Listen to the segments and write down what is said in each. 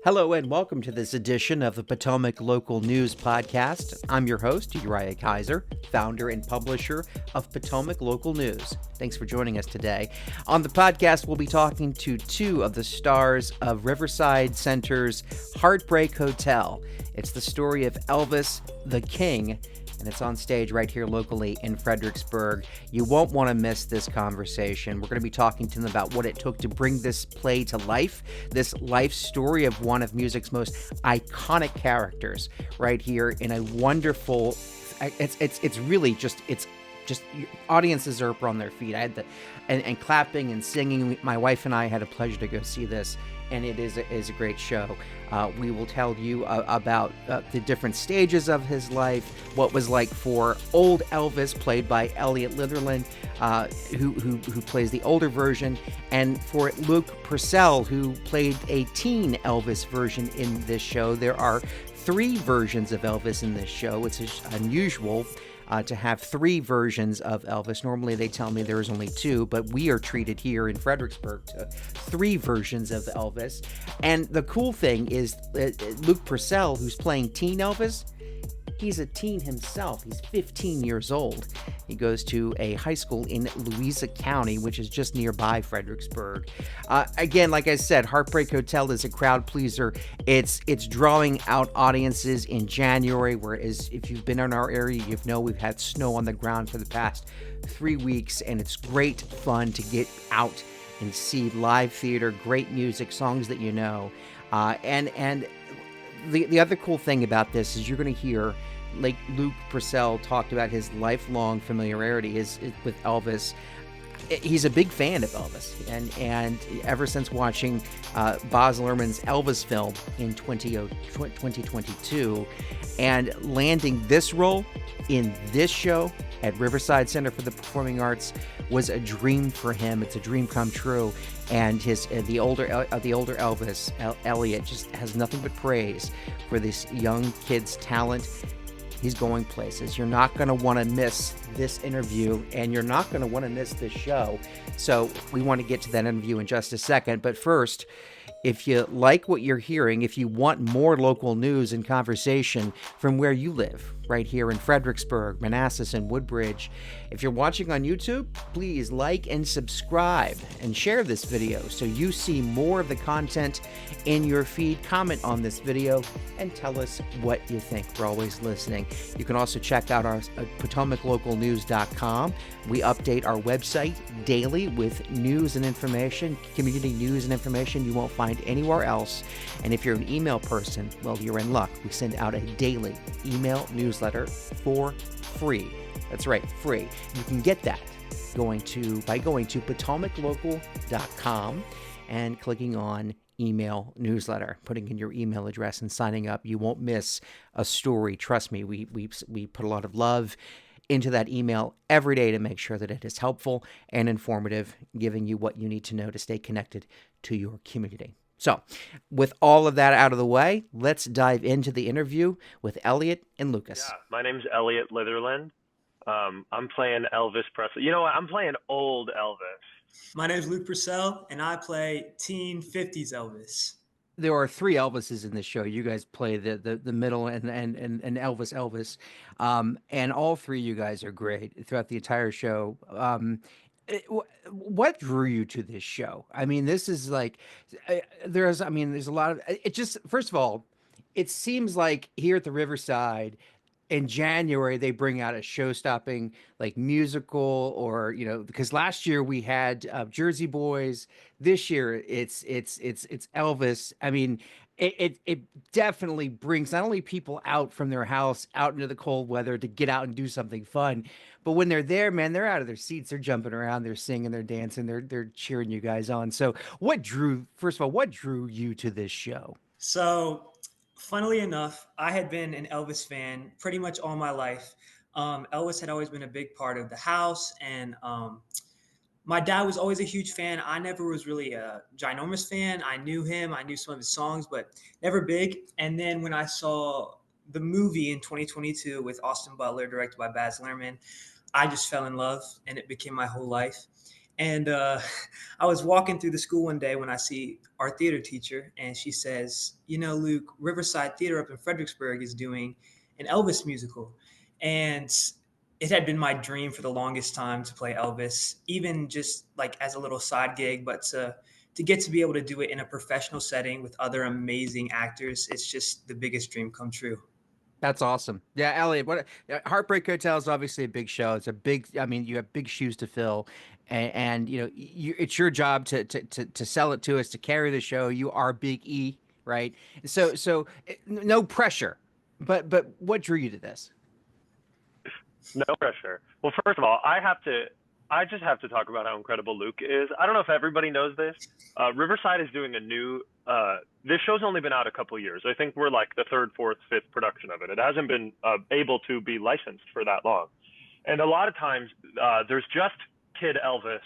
Hello and welcome to this edition of the Potomac Local News Podcast. I'm your host, Uriah Kaiser, founder and publisher of Potomac Local News. Thanks for joining us today. On the podcast, we'll be talking to two of the stars of Riverside Center's Heartbreak Hotel. It's the story of Elvis, the King, and it's on stage right here locally in Fredericksburg. You won't want to miss this conversation. We're going to be talking to them about what it took to bring this play to life, this life story of one of music's most iconic characters right here in a wonderful, it's really just audiences are up on their feet. I had and clapping and singing. My wife and I had a pleasure to go see this, and it is a great show. We will tell you about the different stages of his life, what was like for old Elvis, played by Elliott Litherland, who plays the older version, and for Luke Purcell, who played a teen Elvis version in this show. There are three versions of Elvis in this show. It's unusual to have three versions of Elvis. Normally they tell me there is only two, but we are treated here in Fredericksburg to three versions of Elvis. And the cool thing is Luke Purcell, who's playing teen Elvis, he's a teen himself. He's 15 years old. He goes to a high school in Louisa County, which is just nearby Fredericksburg. Again, like I said, Heartbreak Hotel is a crowd pleaser. It's drawing out audiences in January, whereas if you've been in our area, you know we've had snow on the ground for the past 3 weeks, and it's great fun to get out and see live theater, great music, songs that you know. And the other cool thing about this is you're going to hear, like Luke Purcell talked about his lifelong familiarity is with Elvis. He's a big fan of Elvis, and ever since watching Baz Luhrmann's Elvis film in 2022 and landing this role in this show at Riverside Center for the Performing Arts was a dream for him. It's a dream come true, and the older Elvis, Elliott, just has nothing but praise for this young kid's talent. He's going places. You're not going to want to miss this interview, and you're not going to want to miss this show. So we want to get to that interview in just a second. But first, if you like what you're hearing, if you want more local news and conversation from where you live, right here in Fredericksburg, Manassas, and Woodbridge, if you're watching on YouTube, please like and subscribe and share this video so you see more of the content in your feed. Comment on this video and tell us what you think. We're always listening. You can also check out our PotomacLocalNews.com. We update our website daily with news and information, community news and information you won't find anywhere else. And if you're an email person, well, you're in luck. We send out a daily email newsletter for free. That's right, free. You can get that by going to PotomacLocal.com and clicking on email newsletter, putting in your email address and signing up. You won't miss a story. Trust me, we put a lot of love into that email every day to make sure that it is helpful and informative, giving you what you need to know to stay connected to your community. So, with all of that out of the way, let's dive into the interview with Elliott and Lucas. Yeah, my name's Elliott Litherland. I'm playing Elvis Presley. You know what? I'm playing old Elvis. My name's Luke Purcell, and I play teen 50s Elvis. There are three Elvises in this show. You guys play the middle and Elvis. And all three of you guys are great throughout the entire show. What drew you to this show? I mean, this is like, there's a lot of, it just, first of all, it seems like here at the Riverside in January, they bring out a show-stopping like musical, or, you know, because last year we had Jersey Boys. This year it's Elvis. I mean, it definitely brings not only people out from their house out into the cold weather to get out and do something fun, but when they're there, man, they're out of their seats, they're jumping around, they're singing, they're dancing, they're cheering you guys on. So what drew you to this show? So, funnily enough, I had been an Elvis fan pretty much all my life. Elvis had always been a big part of the house, and my dad was always a huge fan. I never was really a ginormous fan. I knew him. I knew some of his songs, but never big. And then when I saw the movie in 2022 with Austin Butler, directed by Baz Luhrmann, I just fell in love, and it became my whole life. And I was walking through the school one day when I see our theater teacher, and she says, "You know, Luke, Riverside Theater up in Fredericksburg is doing an Elvis musical." And it had been my dream for the longest time to play Elvis, even just like as a little side gig, but to get to be able to do it in a professional setting with other amazing actors, it's just the biggest dream come true. That's awesome. Yeah, Elliot, Heartbreak Hotel is obviously a big show. It's a big, I mean, you have big shoes to fill, and you know, it's your job to sell it to us, to carry the show. You are Big E, right? No pressure, but what drew you to this? No pressure. Well, first of all, I just have to talk about how incredible Luke is. I don't know if everybody knows this. Riverside is doing a new, this show's only been out a couple years. I think we're like the third, fourth, fifth production of it. It hasn't been able to be licensed for that long. And a lot of times there's just Kid Elvis.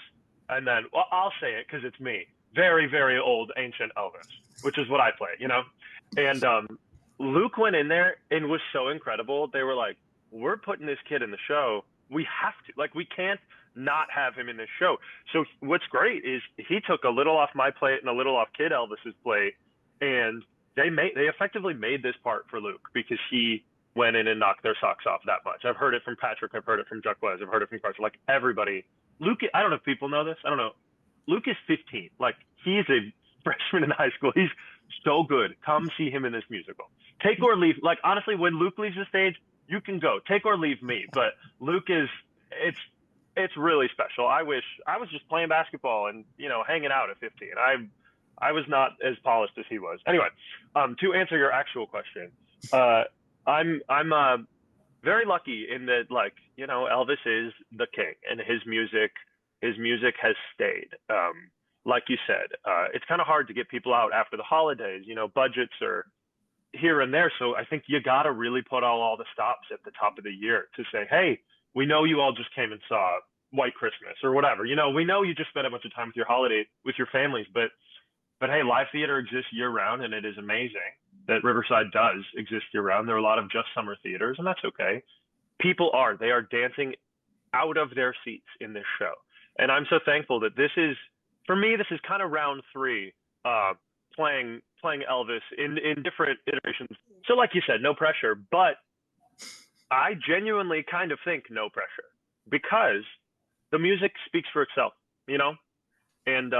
And then, well, I'll say it because it's me. Very, very old, ancient Elvis, which is what I play, you know? And Luke went in there and was so incredible. They were like, we're putting this kid in the show. We have to. Like, we can't not have him in this show. So what's great is he took a little off my plate and a little off Kid Elvis's plate, and they effectively made this part for Luke because he went in and knocked their socks off that much. I've heard it from Patrick. I've heard it from Chuck Wes. I've heard it from Carson. Like, everybody. Luke, I don't know if people know this. I don't know. Luke is 15. Like, he's a freshman in high school. He's so good. Come see him in this musical. Take or leave. Like, honestly, when Luke leaves the stage, you can go. Take or leave me. But Luke is, it's really special. I wish I was just playing basketball and, you know, hanging out at 15. I was not as polished as he was. Anyway, to answer your actual question, I'm very lucky in that, like, you know, Elvis is the king, and his music has stayed. Like you said, it's kind of hard to get people out after the holidays. You know, budgets are here and there. So I think you got to really put all the stops at the top of the year to say, hey, we know you all just came and saw White Christmas or whatever. You know, we know you just spent a bunch of time with your holiday, with your families, but hey, live theater exists year round, and it is amazing that Riverside does exist year round. There are a lot of just summer theaters, and that's okay. They are dancing out of their seats in this show. And I'm so thankful that this is kind of round three, playing Elvis in different iterations. So like you said, no pressure, but I genuinely kind of think no pressure because the music speaks for itself, you know? And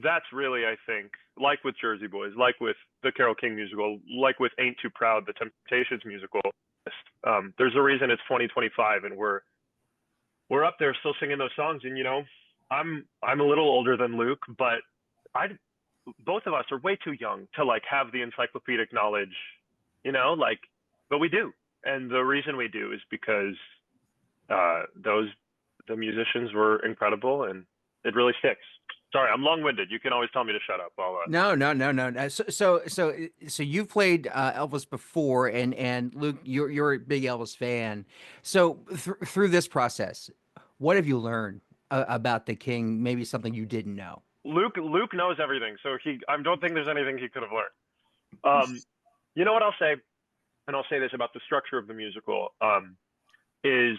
that's really, I think, like with Jersey Boys, like with the Carole King musical, like with Ain't Too Proud, the Temptations musical, there's a reason it's 2025 and we're up there still singing those songs. And, you know, I'm a little older than Luke, but both of us are way too young to like have the encyclopedic knowledge, you know, like, but we do. And the reason we do is because the musicians were incredible, and it really sticks. Sorry, I'm long-winded. You can always tell me to shut up. No. So you've played Elvis before, and Luke, you're a big Elvis fan. So through this process, what have you learned about the King? Maybe something you didn't know. Luke knows everything, so I don't think there's anything he could have learned. You know what I'll say, and I'll say this about the structure of the musical, is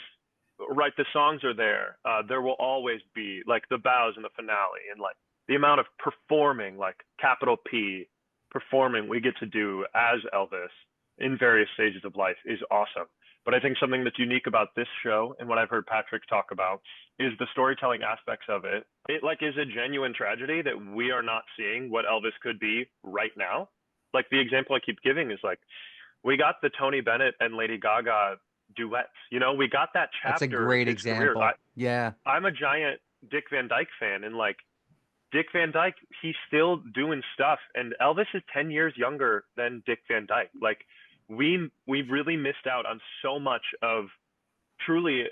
right, the songs are there. There will always be like the bows and the finale, and like the amount of performing, like capital P performing we get to do as Elvis in various stages of life is awesome. But I think something that's unique about this show, and what I've heard Patrick talk about, is the storytelling aspects of it. It like is a genuine tragedy that we are not seeing what Elvis could be right now. Like the example I keep giving is like, we got the Tony Bennett and Lady Gaga duets. You know, we got that chapter. That's a great example. Yeah. I'm a giant Dick Van Dyke fan, and like Dick Van Dyke, he's still doing stuff, and Elvis is 10 years younger than Dick Van Dyke. Like we really missed out on so much of truly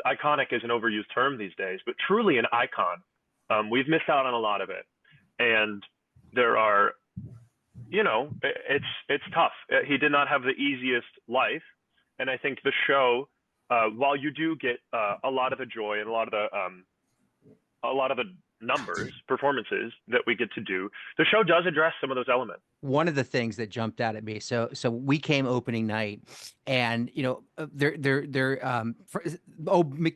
iconic is an overused term these days, but truly an icon. We've missed out on a lot of it, and there are, you know, it's tough. He did not have the easiest life. And I think the show, while you do get a lot of the joy and a lot of the numbers, performances that we get to do, the show does address some of those elements. One of the things that jumped out at me, so we came opening night, and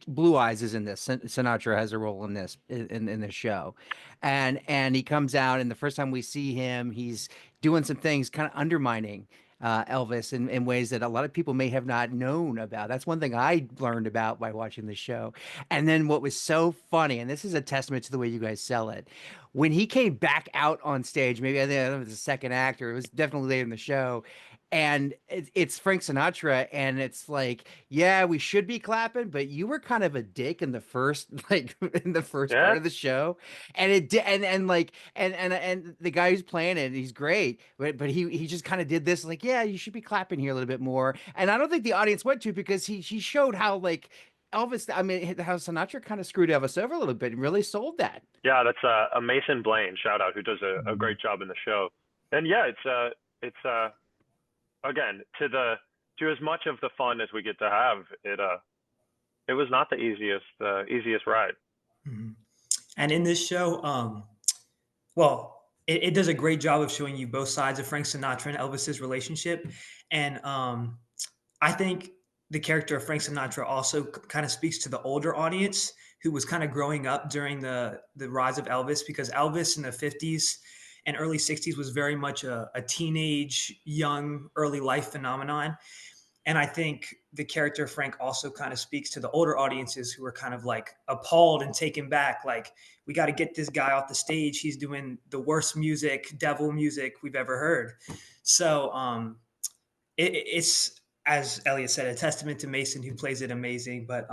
Blue Eyes is in this. Sinatra has a role in this in this show, and he comes out, and the first time we see him, he's doing some things kind of undermining Elvis in ways that a lot of people may have not known about. That's one thing I learned about by watching the show. And then what was so funny, and this is a testament to the way you guys sell it, when he came back out on stage, maybe I think it was the second act, or it was definitely late in the show, and it's Frank Sinatra, and it's like, yeah, we should be clapping, but you were kind of a dick in the first, like in the first part Yeah, of the show, and it did, and like, and the guy who's playing it, he's great, but he just kind of did this, like, yeah, you should be clapping here a little bit more, and I don't think the audience went to, because he showed how like Elvis, I mean, how Sinatra kind of screwed Elvis over a little bit and really sold that. yeah, that's a Mason Blaine shout out who does a great job in the show. And yeah, it's again, to as much of the fun as we get to have, it was not the easiest ride. Mhm. And in this show, well, it does a great job of showing you both sides of Frank Sinatra and Elvis's relationship. And I think the character of Frank Sinatra also kind of speaks to the older audience who was kind of growing up during the rise of Elvis, because Elvis in the 50s and early 60s was very much a teenage, young, early life phenomenon. And I think the character of Frank also kind of speaks to the older audiences who are kind of like appalled and taken back. Like, we got to get this guy off the stage. He's doing the worst music, devil music we've ever heard. So it's, as Elliott said, a testament to Mason, who plays it amazing. But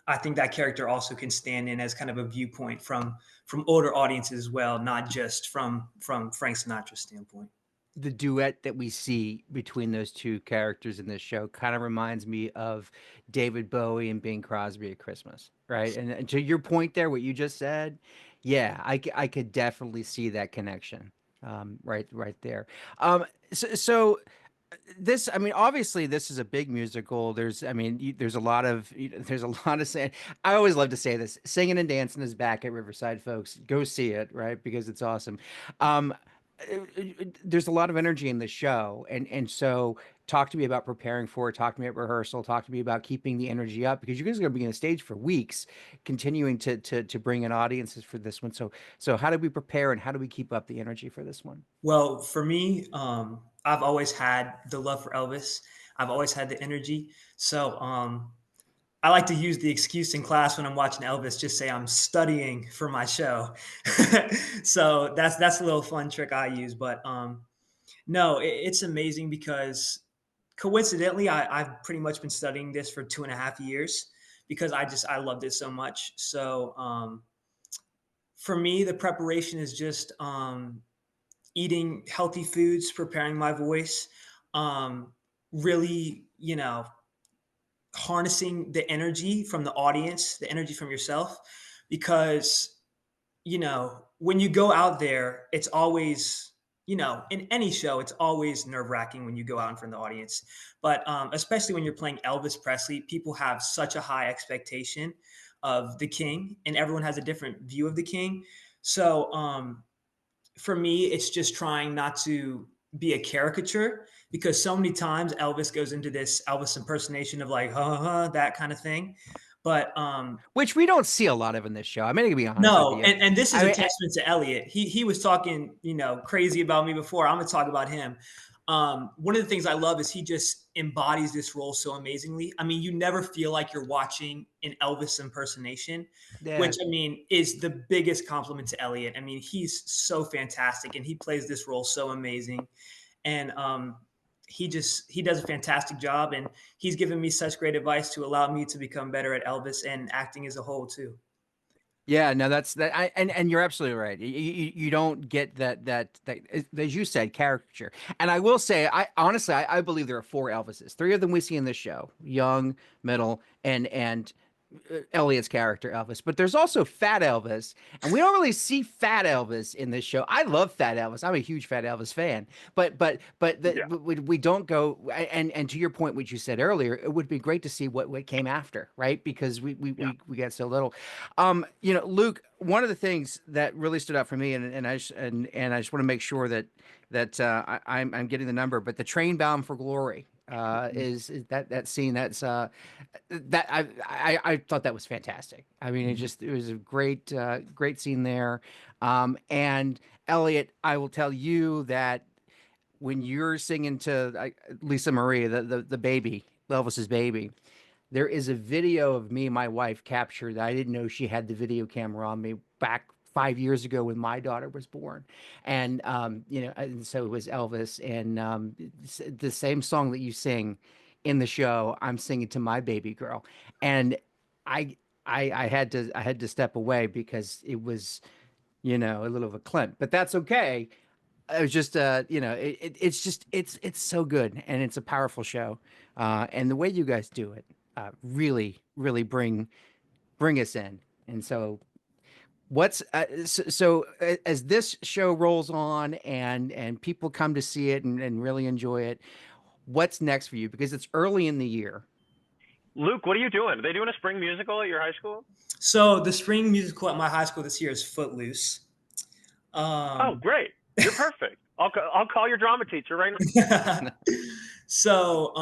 I think that character also can stand in as kind of a viewpoint from older audiences as well, not just from Frank Sinatra's standpoint. The duet that we see between those two characters in this show kind of reminds me of David Bowie and Bing Crosby at Christmas, right? And to your point there, what you just said, yeah, I could definitely see that connection, right there. Um, so this, I mean, obviously this is a big musical. There's, I mean, there's a lot of, there's a lot of saying. I always love to say this: singing and dancing is back at Riverside, folks. Go see it, right? Because it's awesome. Um, there's a lot of energy in the show, and so talk to me about preparing for it. Talk to me about rehearsal. Talk to me about keeping the energy up, because you guys are going to be on the stage for weeks, continuing to bring in audiences for this one. So how do we prepare, and how do we keep up the energy for this one? Well, for me, I've always had the love for Elvis. I've always had the energy. So I like to use the excuse in class when I'm watching Elvis, just say I'm studying for my show. So that's a little fun trick I use. But no, it's amazing because coincidentally, I've pretty much been studying this for 2.5 years because I loved it so much. So for me, the preparation is just eating healthy foods, preparing my voice, really, harnessing the energy from the audience, the energy from yourself, because, when you go out there, it's always, in any show, it's always nerve wracking when you go out in front of the audience. But especially when you're playing Elvis Presley, people have such a high expectation of the king, and everyone has a different view of the king. So, for me, it's just trying not to be a caricature, because so many times Elvis goes into this Elvis impersonation of like, that kind of thing. But Which we don't see a lot of in this show. I'm gonna be honest with no, you. and this is I a mean, testament to Elliott. He was talking, crazy about me before. I'm gonna talk about him. One of the things I love is he just embodies this role so amazingly. I mean, you never feel like you're watching an Elvis impersonation, yeah. which I mean is the biggest compliment to Elliott. I mean, he's so fantastic and he plays this role so amazing. And he does a fantastic job, and he's given me such great advice to allow me to become better at Elvis and acting as a whole too. Yeah, no, that's that. And you're absolutely right. You don't get that, as you said, caricature. And I will say, I honestly, I believe there are four Elvises. Three of them we see in this show: young, middle, and Elliott's character Elvis, but there's also Fat Elvis, and we don't really see Fat Elvis in this show. I love Fat Elvis. I'm a huge Fat Elvis fan, Yeah. but we don't go. And to your point, which you said earlier, it would be great to see what came after, right? Because Yeah. we got so little. Luke, one of the things that really stood out for me, and I just want to make sure I'm getting the number, but the Train Bound for Glory is that scene that I thought that was fantastic. I mean, it was a great scene there. And Elliott, I will tell you that when you're singing to Lisa Marie, the baby, Elvis's baby, there is a video of me and my wife captured that I didn't know she had the video camera on me back 5 years ago when my daughter was born. And, and so it was Elvis, and the same song that you sing in the show, I'm singing to my baby girl. And I had to step away because it was, a little of a Clint, but that's okay. It was just, it's so good, and it's a powerful show. And the way you guys do it, really, really bring us in. And so as this show rolls on and people come to see it and really enjoy it, what's next for you? Because it's early in the year. Luke, what are you doing? Are they doing a spring musical at your high school? So the spring musical at my high school this year is Footloose. Oh, great. You're perfect. I'll call your drama teacher right now. So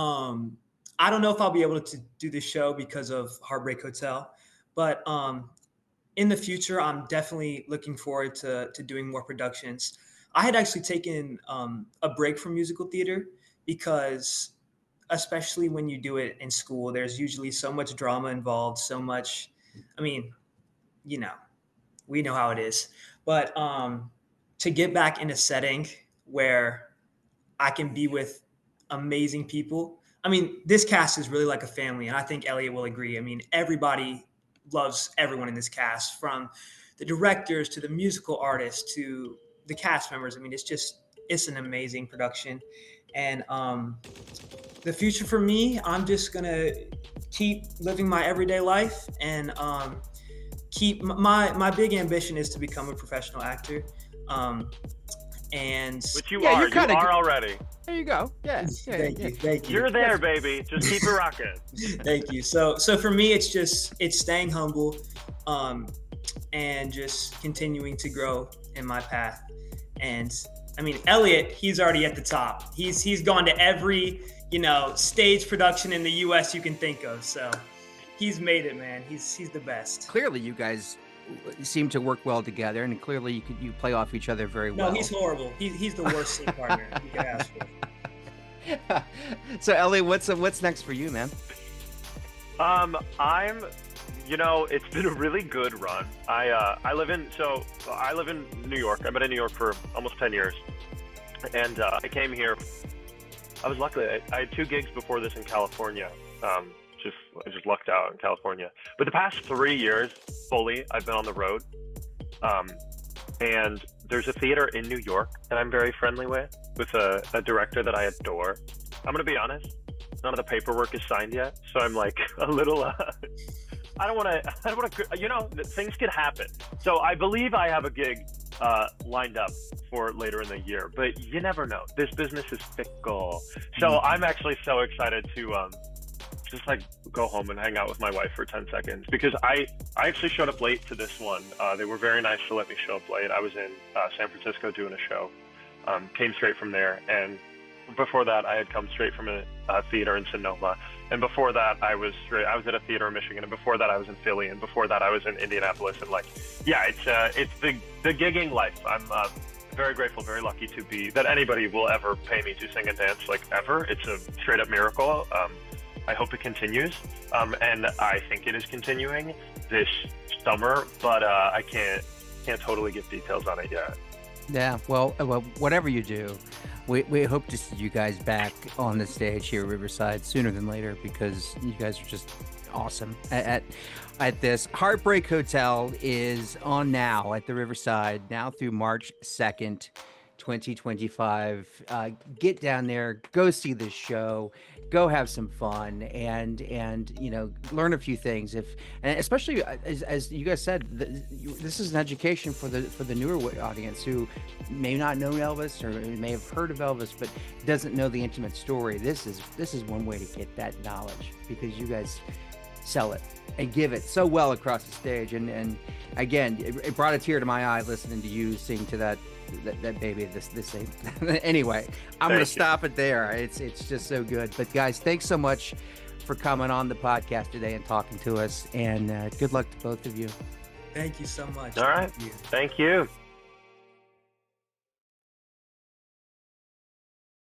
I don't know if I'll be able to do the show because of Heartbreak Hotel, but in the future, I'm definitely looking forward to doing more productions. I had actually taken a break from musical theater because, especially when you do it in school, there's usually so much drama involved, so much, I mean, we know how it is. But to get back in a setting where I can be with amazing people. I mean, this cast is really like a family, and I think Elliott will agree. I mean, everybody loves everyone in this cast, from the directors to the musical artists to the cast members. I mean, it's an amazing production. And the future for me, I'm just going to keep living my everyday life and keep my big ambition is to become a professional actor. Which you are. You are already. There you go. Yeah. Thank you. You're there, baby. Just keep it rocking. Thank you. So for me, it's staying humble, and just continuing to grow in my path. And I mean, Elliott, he's already at the top. He's gone to every stage production in the U.S. you can think of. So he's made it, man. He's the best. Clearly, you guys seem to work well together, and clearly you play off each other very well. No, he's horrible. He's the worst scene partner you could ask for. So Elliott, what's next for you, man? It's been a really good run. I live in New York. I've been in New York for almost 10 years, and I came here. I was lucky. I had 2 gigs before this in California. I just lucked out in California. But the past 3 years, fully, I've been on the road. And there's a theater in New York that I'm very friendly with a director that I adore. I'm gonna be honest, none of the paperwork is signed yet, so I'm like a little. I don't want to. Things could happen. So I believe I have a gig lined up for later in the year, but you never know. This business is fickle. So I'm actually so excited to just like go home and hang out with my wife for 10 seconds, because I actually showed up late to this one. They were very nice to let me show up late. I was in San Francisco doing a show, came straight from there, and before that I had come straight from a theater in Sonoma, and before that I was at a theater in Michigan, and before that I was in Philly, and before that I was in Indianapolis. And it's the gigging life. I'm very grateful, very lucky to be that anybody will ever pay me to sing and dance, like, ever. It's a straight up miracle. I hope it continues, and I think it is continuing this summer, but I can't totally give details on it yet. Yeah, well, whatever you do, we hope to see you guys back on the stage here at Riverside sooner than later, because you guys are just awesome at this. Heartbreak Hotel is on now at the Riverside now through March 2nd, 2025. Get down there, go see this show, go have some fun, and learn a few things. And especially as you guys said, this is an education for the newer audience who may not know Elvis or may have heard of Elvis but doesn't know the intimate story. This is one way to get that knowledge, because you guys sell it and give it so well across the stage. And again, it brought a tear to my eye listening to you sing to that baby this thing. Anyway, I'm going to stop it there. It's just so good. But guys, thanks so much for coming on the podcast today and talking to us, and good luck to both of you. Thank you so much. All right. Thank you.